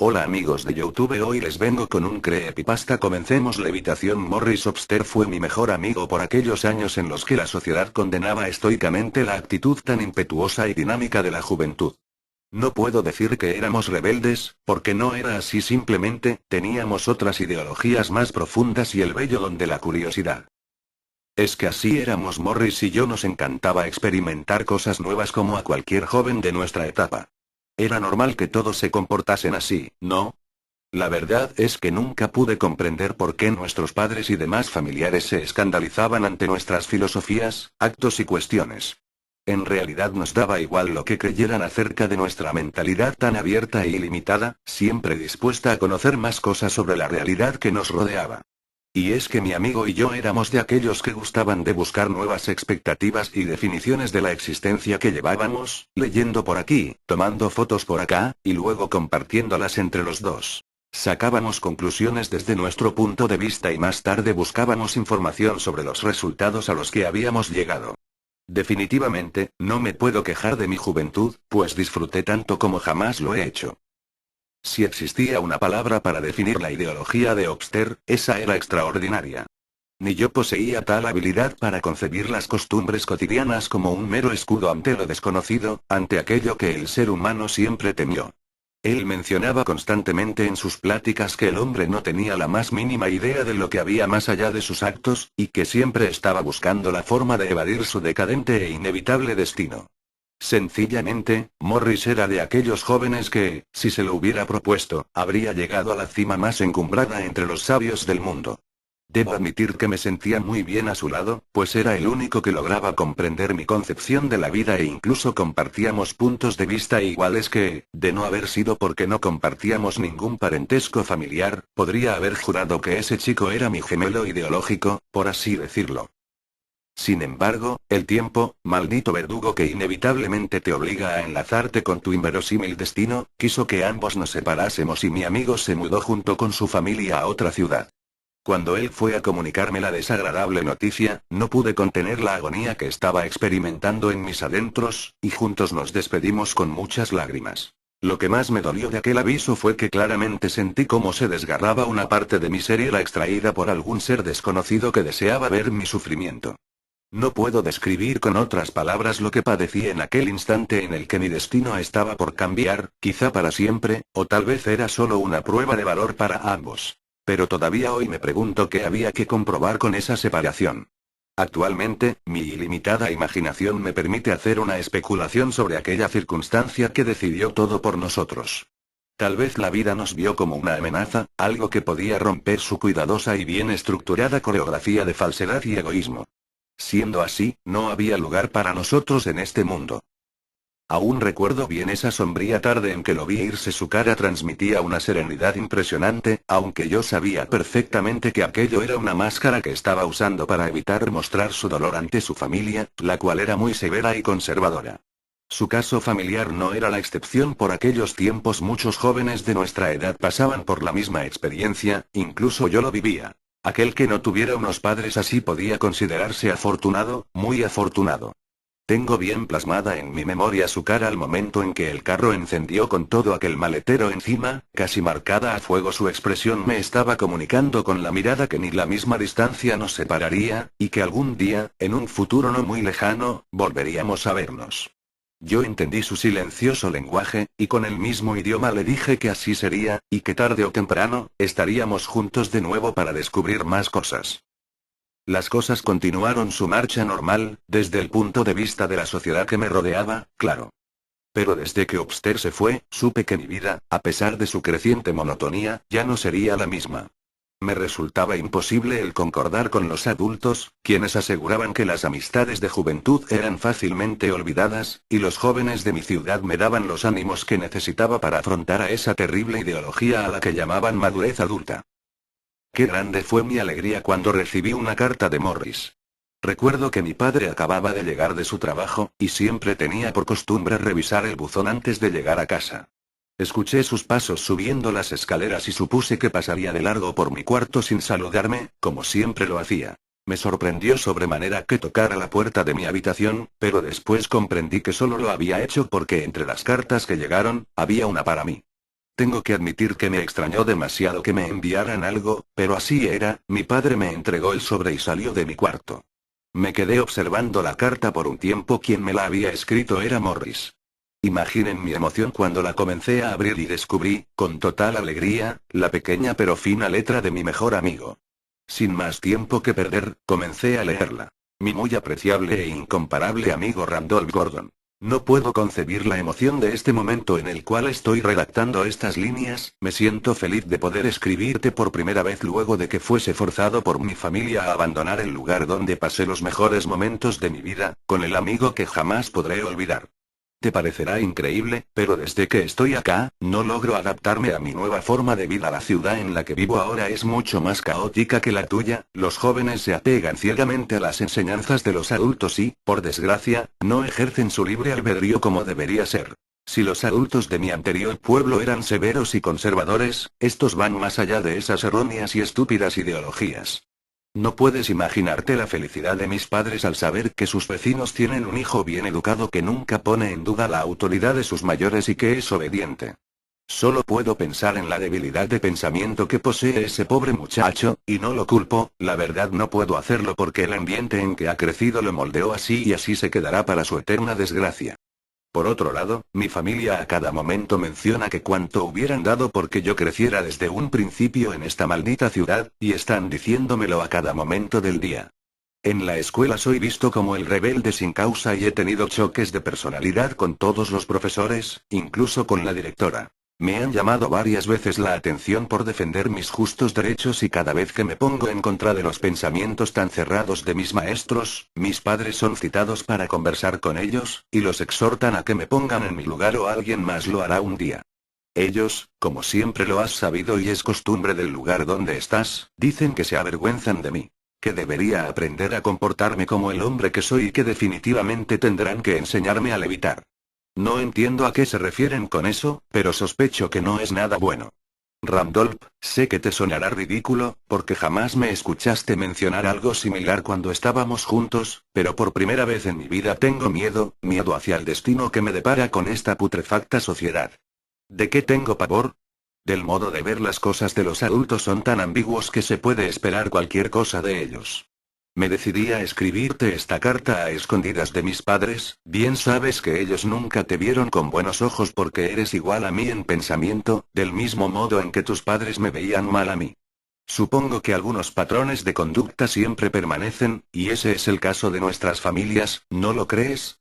Hola amigos de YouTube, hoy les vengo con un creepypasta. Comencemos. Levitación. Morris Obster fue mi mejor amigo por aquellos años en los que la sociedad condenaba estoicamente la actitud tan impetuosa y dinámica de la juventud. No puedo decir que éramos rebeldes, porque no era así, simplemente teníamos otras ideologías más profundas y el vello don de la curiosidad. Es que así éramos. Morris y yo nos encantaba experimentar cosas nuevas como a cualquier joven de nuestra etapa. Era normal que todos se comportasen así, ¿no? La verdad es que nunca pude comprender por qué nuestros padres y demás familiares se escandalizaban ante nuestras filosofías, actos y cuestiones. En realidad nos daba igual lo que creyeran acerca de nuestra mentalidad tan abierta e ilimitada, siempre dispuesta a conocer más cosas sobre la realidad que nos rodeaba. Y es que mi amigo y yo éramos de aquellos que gustaban de buscar nuevas expectativas y definiciones de la existencia que llevábamos, leyendo por aquí, tomando fotos por acá, y luego compartiéndolas entre los dos. Sacábamos conclusiones desde nuestro punto de vista y más tarde buscábamos información sobre los resultados a los que habíamos llegado. Definitivamente, no me puedo quejar de mi juventud, pues disfruté tanto como jamás lo he hecho. Si existía una palabra para definir la ideología de Obster, esa era extraordinaria. Ni yo poseía tal habilidad para concebir las costumbres cotidianas como un mero escudo ante lo desconocido, ante aquello que el ser humano siempre temió. Él mencionaba constantemente en sus pláticas que el hombre no tenía la más mínima idea de lo que había más allá de sus actos, y que siempre estaba buscando la forma de evadir su decadente e inevitable destino. Sencillamente, Morris era de aquellos jóvenes que, si se lo hubiera propuesto, habría llegado a la cima más encumbrada entre los sabios del mundo. Debo admitir que me sentía muy bien a su lado, pues era el único que lograba comprender mi concepción de la vida e incluso compartíamos puntos de vista iguales que, de no haber sido porque no compartíamos ningún parentesco familiar, podría haber jurado que ese chico era mi gemelo ideológico, por así decirlo. Sin embargo, el tiempo, maldito verdugo que inevitablemente te obliga a enlazarte con tu inverosímil destino, quiso que ambos nos separásemos y mi amigo se mudó junto con su familia a otra ciudad. Cuando él fue a comunicarme la desagradable noticia, no pude contener la agonía que estaba experimentando en mis adentros, y juntos nos despedimos con muchas lágrimas. Lo que más me dolió de aquel aviso fue que claramente sentí cómo se desgarraba una parte de mi ser y era extraída por algún ser desconocido que deseaba ver mi sufrimiento. No puedo describir con otras palabras lo que padecí en aquel instante en el que mi destino estaba por cambiar, quizá para siempre, o tal vez era solo una prueba de valor para ambos. Pero todavía hoy me pregunto qué había que comprobar con esa separación. Actualmente, mi ilimitada imaginación me permite hacer una especulación sobre aquella circunstancia que decidió todo por nosotros. Tal vez la vida nos vio como una amenaza, algo que podía romper su cuidadosa y bien estructurada coreografía de falsedad y egoísmo. Siendo así, no había lugar para nosotros en este mundo. Aún recuerdo bien esa sombría tarde en que lo vi irse. Su cara transmitía una serenidad impresionante, aunque yo sabía perfectamente que aquello era una máscara que estaba usando para evitar mostrar su dolor ante su familia, la cual era muy severa y conservadora. Su caso familiar no era la excepción. Por aquellos tiempos muchos jóvenes de nuestra edad pasaban por la misma experiencia, incluso yo lo vivía. Aquel que no tuviera unos padres así podía considerarse afortunado, muy afortunado. Tengo bien plasmada en mi memoria su cara al momento en que el carro encendió con todo aquel maletero encima, casi marcada a fuego. Su expresión me estaba comunicando con la mirada que ni la misma distancia nos separaría, y que algún día, en un futuro no muy lejano, volveríamos a vernos. Yo entendí su silencioso lenguaje, y con el mismo idioma le dije que así sería, y que tarde o temprano, estaríamos juntos de nuevo para descubrir más cosas. Las cosas continuaron su marcha normal, desde el punto de vista de la sociedad que me rodeaba, claro. Pero desde que Obster se fue, supe que mi vida, a pesar de su creciente monotonía, ya no sería la misma. Me resultaba imposible el concordar con los adultos, quienes aseguraban que las amistades de juventud eran fácilmente olvidadas, y los jóvenes de mi ciudad me daban los ánimos que necesitaba para afrontar a esa terrible ideología a la que llamaban madurez adulta. Qué grande fue mi alegría cuando recibí una carta de Morris. Recuerdo que mi padre acababa de llegar de su trabajo, y siempre tenía por costumbre revisar el buzón antes de llegar a casa. Escuché sus pasos subiendo las escaleras y supuse que pasaría de largo por mi cuarto sin saludarme, como siempre lo hacía. Me sorprendió sobremanera que tocara la puerta de mi habitación, pero después comprendí que solo lo había hecho porque entre las cartas que llegaron, había una para mí. Tengo que admitir que me extrañó demasiado que me enviaran algo, pero así era. Mi padre me entregó el sobre y salió de mi cuarto. Me quedé observando la carta por un tiempo. Quien me la había escrito era Morris. Imaginen mi emoción cuando la comencé a abrir y descubrí, con total alegría, la pequeña pero fina letra de mi mejor amigo. Sin más tiempo que perder, comencé a leerla. Mi muy apreciable e incomparable amigo Randolph Gordon. No puedo concebir la emoción de este momento en el cual estoy redactando estas líneas. Me siento feliz de poder escribirte por primera vez luego de que fuese forzado por mi familia a abandonar el lugar donde pasé los mejores momentos de mi vida, con el amigo que jamás podré olvidar. Te parecerá increíble, pero desde que estoy acá, no logro adaptarme a mi nueva forma de vida. La ciudad en la que vivo ahora es mucho más caótica que la tuya. Los jóvenes se apegan ciegamente a las enseñanzas de los adultos y, por desgracia, no ejercen su libre albedrío como debería ser. Si los adultos de mi anterior pueblo eran severos y conservadores, estos van más allá de esas erróneas y estúpidas ideologías. No puedes imaginarte la felicidad de mis padres al saber que sus vecinos tienen un hijo bien educado que nunca pone en duda la autoridad de sus mayores y que es obediente. Solo puedo pensar en la debilidad de pensamiento que posee ese pobre muchacho, y no lo culpo. La verdad no puedo hacerlo porque el ambiente en que ha crecido lo moldeó así y así se quedará para su eterna desgracia. Por otro lado, mi familia a cada momento menciona que cuánto hubieran dado porque yo creciera desde un principio en esta maldita ciudad, y están diciéndomelo a cada momento del día. En la escuela soy visto como el rebelde sin causa y he tenido choques de personalidad con todos los profesores, incluso con la directora. Me han llamado varias veces la atención por defender mis justos derechos y cada vez que me pongo en contra de los pensamientos tan cerrados de mis maestros, mis padres son citados para conversar con ellos, y los exhortan a que me pongan en mi lugar o alguien más lo hará un día. Ellos, como siempre lo has sabido y es costumbre del lugar donde estás, dicen que se avergüenzan de mí. Que debería aprender a comportarme como el hombre que soy y que definitivamente tendrán que enseñarme a levitar. No entiendo a qué se refieren con eso, pero sospecho que no es nada bueno. Randolph, sé que te sonará ridículo, porque jamás me escuchaste mencionar algo similar cuando estábamos juntos, pero por primera vez en mi vida tengo miedo hacia el destino que me depara con esta putrefacta sociedad. ¿De qué tengo pavor? Del modo de ver las cosas de los adultos son tan ambiguos que se puede esperar cualquier cosa de ellos. Me decidí a escribirte esta carta a escondidas de mis padres. Bien sabes que ellos nunca te vieron con buenos ojos porque eres igual a mí en pensamiento, del mismo modo en que tus padres me veían mal a mí. Supongo que algunos patrones de conducta siempre permanecen, y ese es el caso de nuestras familias, ¿no lo crees?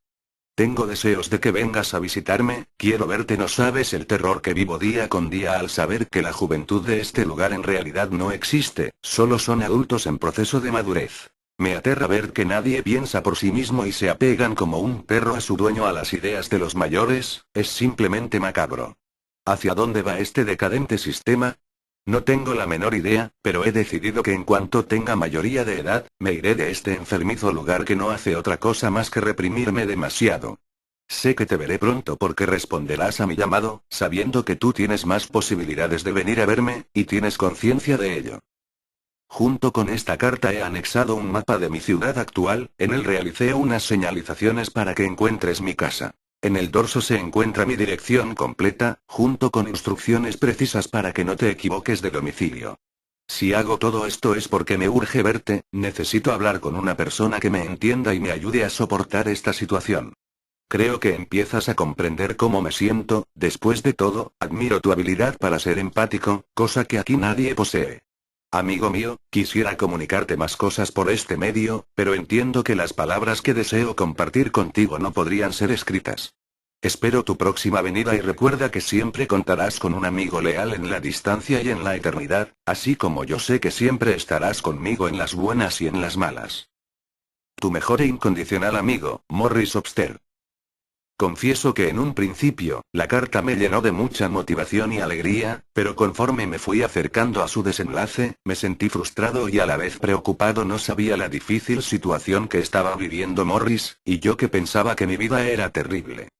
Tengo deseos de que vengas a visitarme, quiero verte. No sabes el terror que vivo día con día al saber que la juventud de este lugar en realidad no existe, solo son adultos en proceso de madurez. Me aterra ver que nadie piensa por sí mismo y se apegan como un perro a su dueño a las ideas de los mayores, es simplemente macabro. ¿Hacia dónde va este decadente sistema? No tengo la menor idea, pero he decidido que en cuanto tenga mayoría de edad, me iré de este enfermizo lugar que no hace otra cosa más que reprimirme demasiado. Sé que te veré pronto porque responderás a mi llamado, sabiendo que tú tienes más posibilidades de venir a verme, y tienes conciencia de ello. Junto con esta carta he anexado un mapa de mi ciudad actual, en él realicé unas señalizaciones para que encuentres mi casa. En el dorso se encuentra mi dirección completa, junto con instrucciones precisas para que no te equivoques de domicilio. Si hago todo esto es porque me urge verte, necesito hablar con una persona que me entienda y me ayude a soportar esta situación. Creo que empiezas a comprender cómo me siento. Después de todo, admiro tu habilidad para ser empático, cosa que aquí nadie posee. Amigo mío, quisiera comunicarte más cosas por este medio, pero entiendo que las palabras que deseo compartir contigo no podrían ser escritas. Espero tu próxima venida y recuerda que siempre contarás con un amigo leal en la distancia y en la eternidad, así como yo sé que siempre estarás conmigo en las buenas y en las malas. Tu mejor e incondicional amigo, Morris Obster. Confieso que en un principio, la carta me llenó de mucha motivación y alegría, pero conforme me fui acercando a su desenlace, me sentí frustrado y a la vez preocupado. No sabía la difícil situación que estaba viviendo Morris, y yo que pensaba que mi vida era terrible.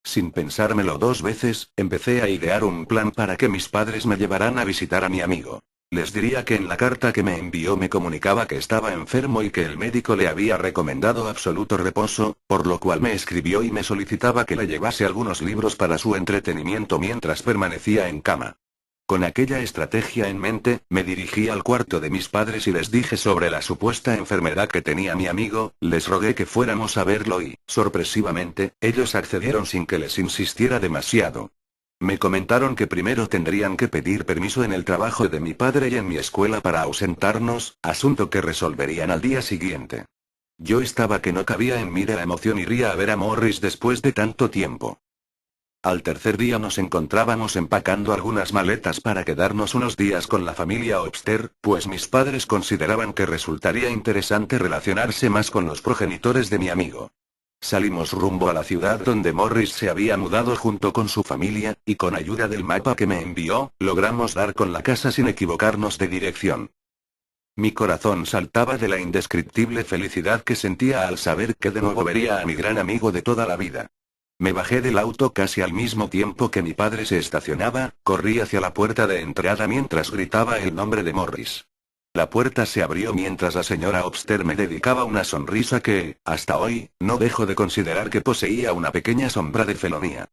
Sin pensármelo dos veces, empecé a idear un plan para que mis padres me llevaran a visitar a mi amigo. Les diría que en la carta que me envió me comunicaba que estaba enfermo y que el médico le había recomendado absoluto reposo, por lo cual me escribió y me solicitaba que le llevase algunos libros para su entretenimiento mientras permanecía en cama. Con aquella estrategia en mente, me dirigí al cuarto de mis padres y les dije sobre la supuesta enfermedad que tenía mi amigo, les rogué que fuéramos a verlo y, sorpresivamente, ellos accedieron sin que les insistiera demasiado. Me comentaron que primero tendrían que pedir permiso en el trabajo de mi padre y en mi escuela para ausentarnos, asunto que resolverían al día siguiente. Yo estaba que no cabía en mí de la emoción, iría a ver a Morris después de tanto tiempo. Al tercer día nos encontrábamos empacando algunas maletas para quedarnos unos días con la familia Obster, pues mis padres consideraban que resultaría interesante relacionarse más con los progenitores de mi amigo. Salimos rumbo a la ciudad donde Morris se había mudado junto con su familia, y con ayuda del mapa que me envió, logramos dar con la casa sin equivocarnos de dirección. Mi corazón saltaba de la indescriptible felicidad que sentía al saber que de nuevo vería a mi gran amigo de toda la vida. Me bajé del auto casi al mismo tiempo que mi padre se estacionaba, corrí hacia la puerta de entrada mientras gritaba el nombre de Morris. La puerta se abrió mientras la señora Obster me dedicaba una sonrisa que, hasta hoy, no dejo de considerar que poseía una pequeña sombra de felonía.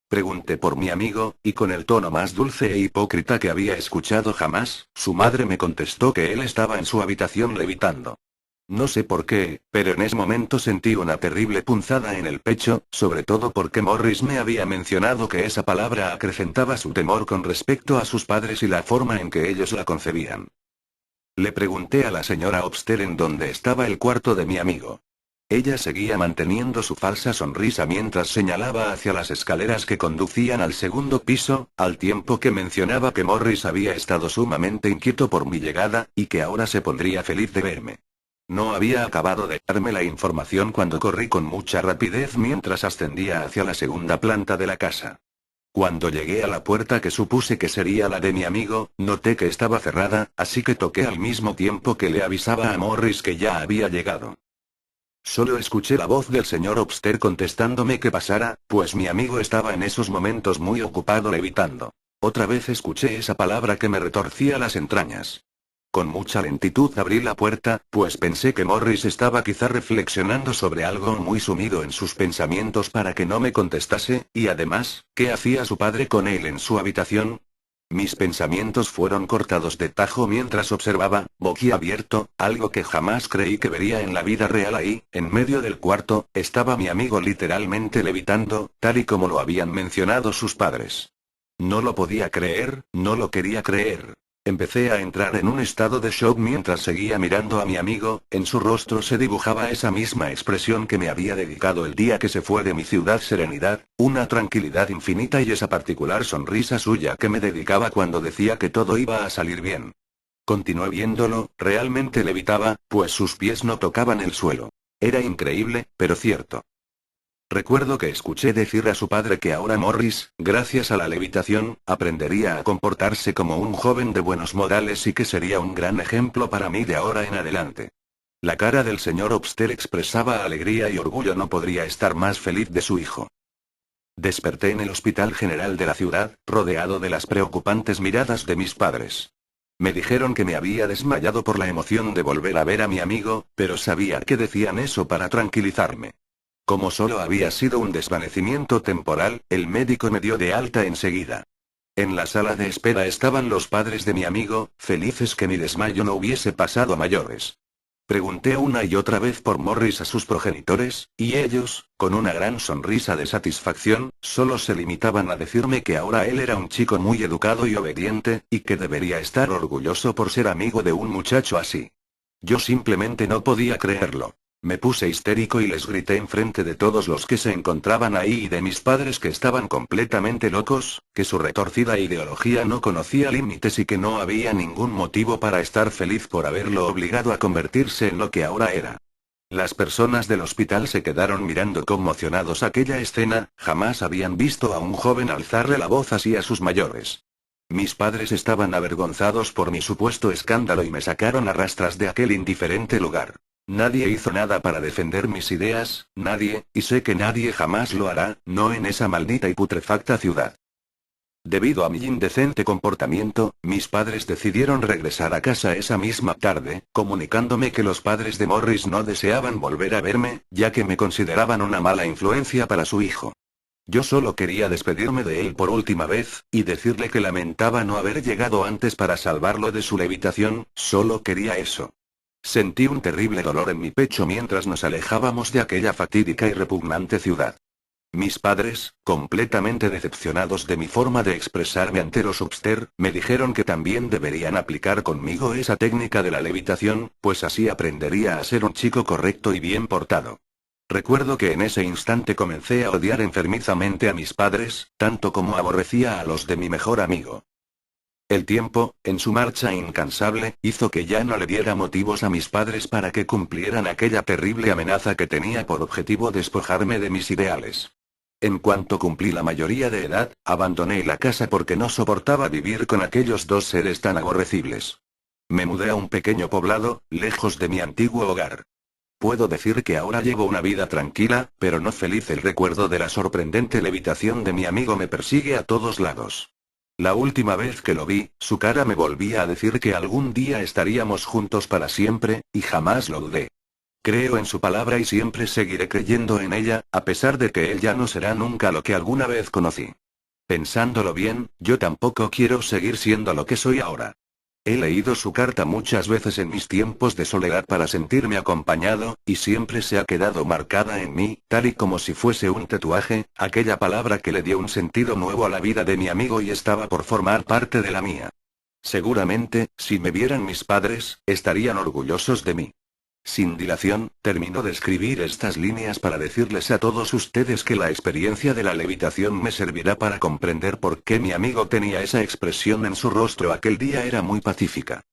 Pregunté por mi amigo, y con el tono más dulce e hipócrita que había escuchado jamás, su madre me contestó que él estaba en su habitación levitando. No sé por qué, pero en ese momento sentí una terrible punzada en el pecho, sobre todo porque Morris me había mencionado que esa palabra acrecentaba su temor con respecto a sus padres y la forma en que ellos la concebían. Le pregunté a la señora Obster en dónde estaba el cuarto de mi amigo. Ella seguía manteniendo su falsa sonrisa mientras señalaba hacia las escaleras que conducían al segundo piso, al tiempo que mencionaba que Morris había estado sumamente inquieto por mi llegada, y que ahora se pondría feliz de verme. No había acabado de darme la información cuando corrí con mucha rapidez mientras ascendía hacia la segunda planta de la casa. Cuando llegué a la puerta que supuse que sería la de mi amigo, noté que estaba cerrada, así que toqué al mismo tiempo que le avisaba a Morris que ya había llegado. Solo escuché la voz del señor Obster contestándome que pasara, pues mi amigo estaba en esos momentos muy ocupado levitando. Otra vez escuché esa palabra que me retorcía las entrañas. Con mucha lentitud abrí la puerta, pues pensé que Morris estaba quizá reflexionando sobre algo muy sumido en sus pensamientos para que no me contestase, y además, ¿qué hacía su padre con él en su habitación? Mis pensamientos fueron cortados de tajo mientras observaba, boquiabierto, algo que jamás creí que vería en la vida real. Ahí, en medio del cuarto, estaba mi amigo literalmente levitando, tal y como lo habían mencionado sus padres. No lo podía creer, no lo quería creer. Empecé a entrar en un estado de shock mientras seguía mirando a mi amigo, en su rostro se dibujaba esa misma expresión que me había dedicado el día que se fue de mi ciudad, serenidad, una tranquilidad infinita y esa particular sonrisa suya que me dedicaba cuando decía que todo iba a salir bien. Continué viéndolo, realmente levitaba, pues sus pies no tocaban el suelo. Era increíble, pero cierto. Recuerdo que escuché decir a su padre que ahora Morris, gracias a la levitación, aprendería a comportarse como un joven de buenos modales y que sería un gran ejemplo para mí de ahora en adelante. La cara del señor Obster expresaba alegría y orgullo, no podría estar más feliz de su hijo. Desperté en el Hospital General de la ciudad, rodeado de las preocupantes miradas de mis padres. Me dijeron que me había desmayado por la emoción de volver a ver a mi amigo, pero sabía que decían eso para tranquilizarme. Como solo había sido un desvanecimiento temporal, el médico me dio de alta enseguida. En la sala de espera estaban los padres de mi amigo, felices que mi desmayo no hubiese pasado a mayores. Pregunté una y otra vez por Morris a sus progenitores, y ellos, con una gran sonrisa de satisfacción, solo se limitaban a decirme que ahora él era un chico muy educado y obediente, y que debería estar orgulloso por ser amigo de un muchacho así. Yo simplemente no podía creerlo. Me puse histérico y les grité enfrente de todos los que se encontraban ahí y de mis padres que estaban completamente locos, que su retorcida ideología no conocía límites y que no había ningún motivo para estar feliz por haberlo obligado a convertirse en lo que ahora era. Las personas del hospital se quedaron mirando conmocionados aquella escena, jamás habían visto a un joven alzarle la voz así a sus mayores. Mis padres estaban avergonzados por mi supuesto escándalo y me sacaron a rastras de aquel indiferente lugar. Nadie hizo nada para defender mis ideas, nadie, y sé que nadie jamás lo hará, no en esa maldita y putrefacta ciudad. Debido a mi indecente comportamiento, mis padres decidieron regresar a casa esa misma tarde, comunicándome que los padres de Morris no deseaban volver a verme, ya que me consideraban una mala influencia para su hijo. Yo solo quería despedirme de él por última vez, y decirle que lamentaba no haber llegado antes para salvarlo de su levitación, solo quería eso. Sentí un terrible dolor en mi pecho mientras nos alejábamos de aquella fatídica y repugnante ciudad. Mis padres, completamente decepcionados de mi forma de expresarme ante los Upster, me dijeron que también deberían aplicar conmigo esa técnica de la levitación, pues así aprendería a ser un chico correcto y bien portado. Recuerdo que en ese instante comencé a odiar enfermizamente a mis padres, tanto como aborrecía a los de mi mejor amigo. El tiempo, en su marcha incansable, hizo que ya no le diera motivos a mis padres para que cumplieran aquella terrible amenaza que tenía por objetivo despojarme de mis ideales. En cuanto cumplí la mayoría de edad, abandoné la casa porque no soportaba vivir con aquellos dos seres tan aborrecibles. Me mudé a un pequeño poblado, lejos de mi antiguo hogar. Puedo decir que ahora llevo una vida tranquila, pero no feliz. El recuerdo de la sorprendente levitación de mi amigo me persigue a todos lados. La última vez que lo vi, su cara me volvía a decir que algún día estaríamos juntos para siempre, y jamás lo dudé. Creo en su palabra y siempre seguiré creyendo en ella, a pesar de que él ya no será nunca lo que alguna vez conocí. Pensándolo bien, yo tampoco quiero seguir siendo lo que soy ahora. He leído su carta muchas veces en mis tiempos de soledad para sentirme acompañado, y siempre se ha quedado marcada en mí, tal y como si fuese un tatuaje, aquella palabra que le dio un sentido nuevo a la vida de mi amigo y estaba por formar parte de la mía. Seguramente, si me vieran mis padres, estarían orgullosos de mí. Sin dilación, termino de escribir estas líneas para decirles a todos ustedes que la experiencia de la levitación me servirá para comprender por qué mi amigo tenía esa expresión en su rostro aquel día. Era muy pacífica.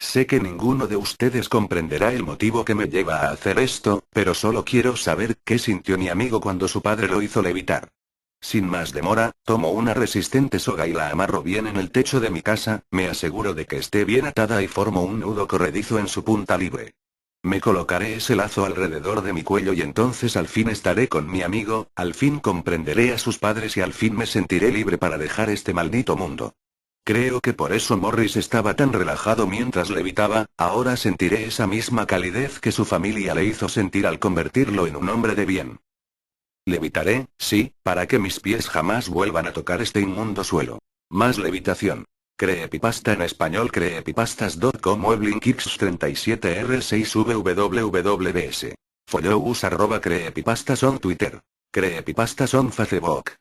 Sé que ninguno de ustedes comprenderá el motivo que me lleva a hacer esto, pero solo quiero saber qué sintió mi amigo cuando su padre lo hizo levitar. Sin más demora, tomo una resistente soga y la amarro bien en el techo de mi casa, me aseguro de que esté bien atada y formo un nudo corredizo en su punta libre. Me colocaré ese lazo alrededor de mi cuello y entonces al fin estaré con mi amigo, al fin comprenderé a sus padres y al fin me sentiré libre para dejar este maldito mundo. Creo que por eso Morris estaba tan relajado mientras levitaba. Ahora sentiré esa misma calidez que su familia le hizo sentir al convertirlo en un hombre de bien. Levitaré, sí, para que mis pies jamás vuelvan a tocar este inmundo suelo. Más levitación. Creepypasta en español. Creepypastas.com. Weblink X37R6WWWBS. Followus @creepypastas on Twitter. Creepypastas on Facebook.